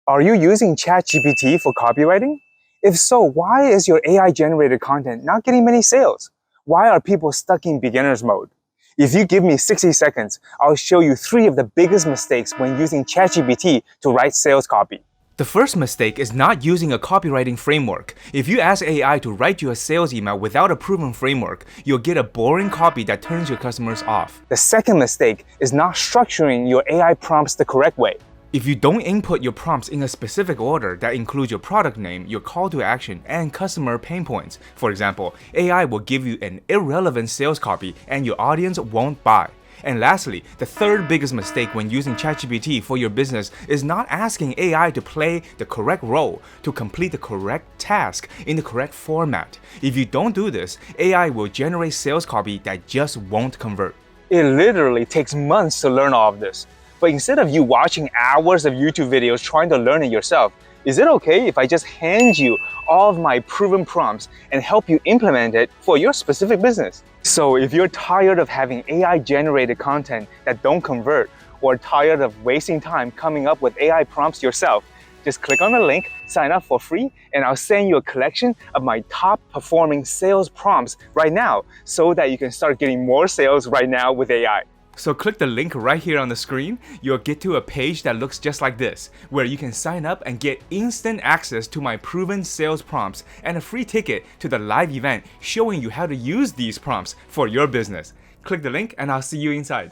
Are you using ChatGPT for copywriting? If so, why is your AI-generated content not getting many sales? Why are people stuck in beginner's mode? If you give me 60 seconds, I'll show you 3 of the biggest mistakes when using ChatGPT to write sales copy. The first mistake is not using a copywriting framework. If you ask AI to write you a sales email without a proven framework, you'll get a boring copy that turns your customers off. The second mistake is not structuring your AI prompts the correct way. If you don't input your prompts in a specific order that includes your product name, your call to action, and customer pain points, for example, AI will give you an irrelevant sales copy and your audience won't buy. And lastly, the third biggest mistake when using ChatGPT for your business is not asking AI to play the correct role, to complete the correct task in the correct format. If you don't do this, AI will generate sales copy that just won't convert. It literally takes months to learn all of this. But instead of you watching hours of YouTube videos trying to learn it yourself, is it okay if I just hand you all of my proven prompts and help you implement it for your specific business? So if you're tired of having AI-generated content that don't convert, or tired of wasting time coming up with AI prompts yourself, just click on the link, sign up for free, and I'll send you a collection of my top performing sales prompts right now so that you can start getting more sales right now with AI. So click the link right here on the screen. You'll get to a page that looks just like this, where you can sign up and get instant access to my proven sales prompts and a free ticket to the live event showing you how to use these prompts for your business. Click the link and I'll see you inside.